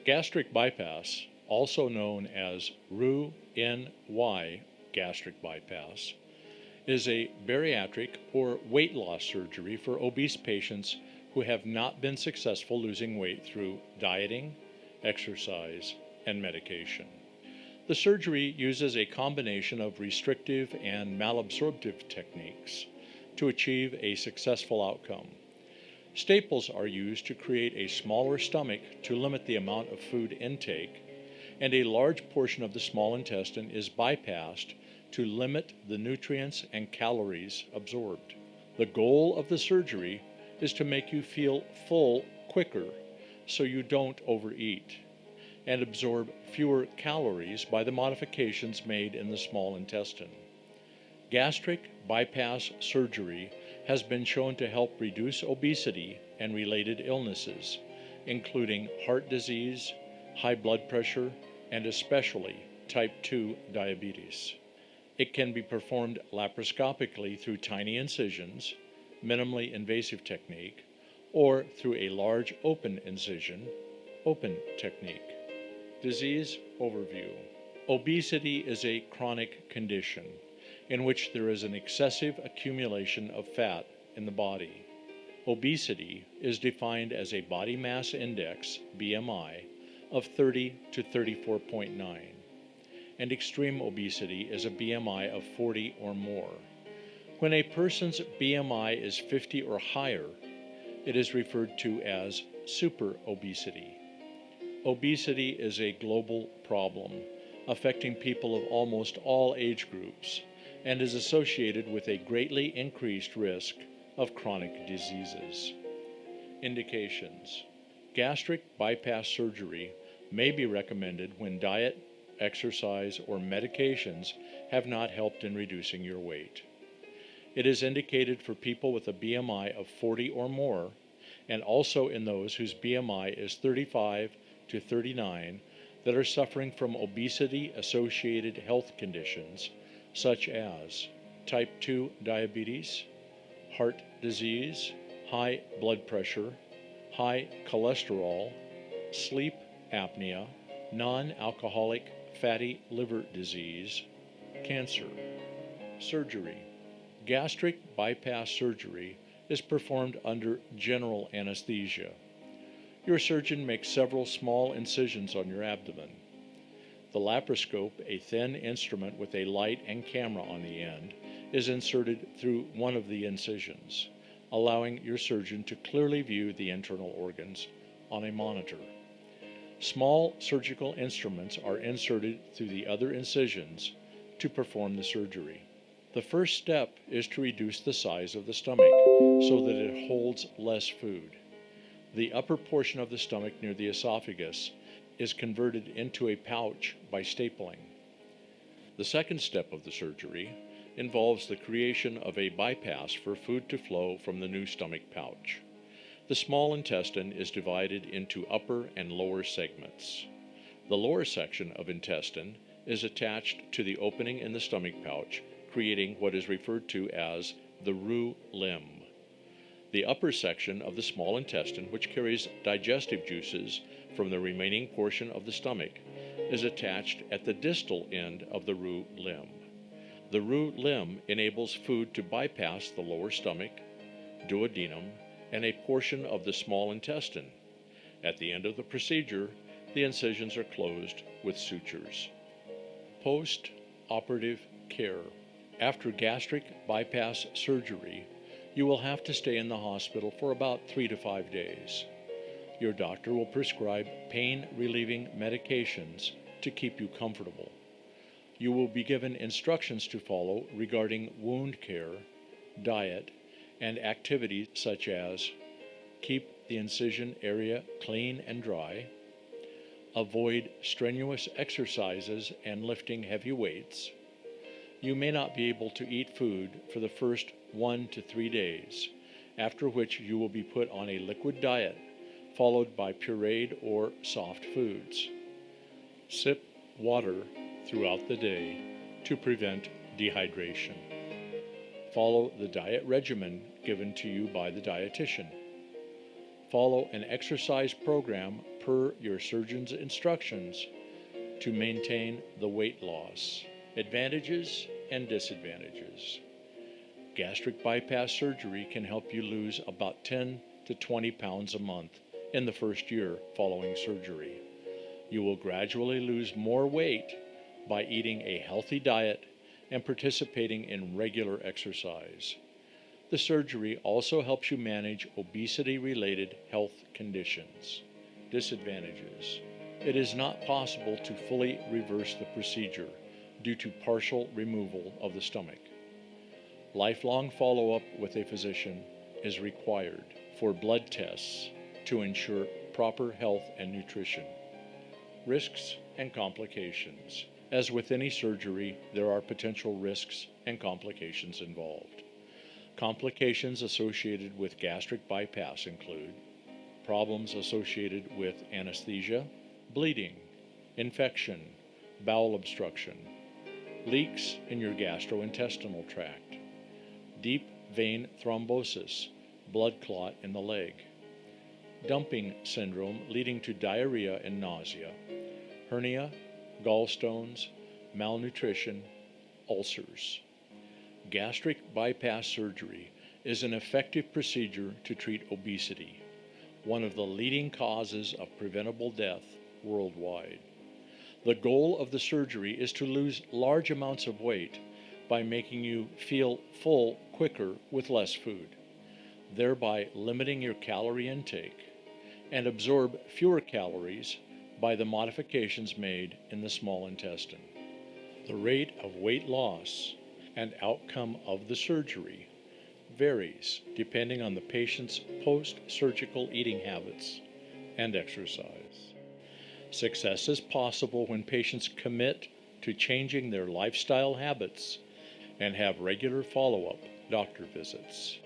Gastric bypass, also known as Roux-en-Y gastric bypass, is a bariatric or weight loss surgery for obese patients who have not been successful losing weight through dieting, exercise, and medication. The surgery uses a combination of restrictive and malabsorptive techniques to achieve a successful outcome. Staples are used to create a smaller stomach to limit the amount of food intake, and a large portion of the small intestine is bypassed to limit the nutrients and calories absorbed. The goal of the surgery is to make you feel full quicker so you don't overeat, and absorb fewer calories by the modifications made in the small intestine. Gastric bypass surgery has been shown to help reduce obesity and related illnesses, including heart disease, high blood pressure, and especially type 2 diabetes. It can be performed laparoscopically through tiny incisions, minimally invasive technique, or through a large open incision, open technique. Disease overview. Obesity is a chronic condition in which there is an excessive accumulation of fat in the body. Obesity is defined as a body mass index, BMI, of 30 to 34.9, and extreme obesity is a BMI of 40 or more. When a person's BMI is 50 or higher, it is referred to as super obesity. Obesity is a global problem affecting people of almost all age groups and is associated with a greatly increased risk of chronic diseases. Indications. Gastric bypass surgery may be recommended when diet, exercise, or medications have not helped in reducing your weight. It is indicated for people with a BMI of 40 or more, and also in those whose BMI is 35 to 39 that are suffering from obesity-associated health conditions such as type 2 diabetes, heart disease, high blood pressure, high cholesterol, sleep apnea, non-alcoholic fatty liver disease, cancer. Surgery. Gastric bypass surgery is performed under general anesthesia. Your surgeon makes several small incisions on your abdomen. The laparoscope, a thin instrument with a light and camera on the end, is inserted through one of the incisions, allowing your surgeon to clearly view the internal organs on a monitor. Small surgical instruments are inserted through the other incisions to perform the surgery. The first step is to reduce the size of the stomach so that it holds less food. The upper portion of the stomach near the esophagus is converted into a pouch by stapling. The second step of the surgery involves the creation of a bypass for food to flow from the new stomach pouch. The small intestine is divided into upper and lower segments. The lower section of intestine is attached to the opening in the stomach pouch, creating what is referred to as the roux limb. The upper section of the small intestine, which carries digestive juices from the remaining portion of the stomach, is attached at the distal end of the roux limb. The roux limb enables food to bypass the lower stomach, duodenum, and a portion of the small intestine. At the end of the procedure, the incisions are closed with sutures. Post-operative care. After gastric bypass surgery, you will have to stay in the hospital for about 3 to 5 days. Your doctor will prescribe pain-relieving medications to keep you comfortable. You will be given instructions to follow regarding wound care, diet, and activities such as keep the incision area clean and dry, avoid strenuous exercises and lifting heavy weights. You may not be able to eat food for the first 1 to 3 days, after which you will be put on a liquid diet, followed by pureed or soft foods. Sip water throughout the day to prevent dehydration. Follow the diet regimen given to you by the dietitian. Follow an exercise program per your surgeon's instructions to maintain the weight loss. Advantages and disadvantages. Gastric bypass surgery can help you lose about 10 to 20 pounds a month in the first year following surgery. You will gradually lose more weight by eating a healthy diet and participating in regular exercise. The surgery also helps you manage obesity-related health conditions. Disadvantages. It is not possible to fully reverse the procedure due to partial removal of the stomach. Lifelong follow-up with a physician is required for blood tests to ensure proper health and nutrition. Risks and complications. As with any surgery, there are potential risks and complications involved. Complications associated with gastric bypass include problems associated with anesthesia, bleeding, infection, bowel obstruction, leaks in your gastrointestinal tract, deep vein thrombosis, blood clot in the leg, dumping syndrome leading to diarrhea and nausea, hernia, gallstones, malnutrition, ulcers. Gastric bypass surgery is an effective procedure to treat obesity, one of the leading causes of preventable death worldwide. The goal of the surgery is to lose large amounts of weight by making you feel full quicker with less food, thereby limiting your calorie intake, and absorb fewer calories by the modifications made in the small intestine. The rate of weight loss and outcome of the surgery varies depending on the patient's post-surgical eating habits and exercise. Success is possible when patients commit to changing their lifestyle habits and have regular follow-up doctor visits.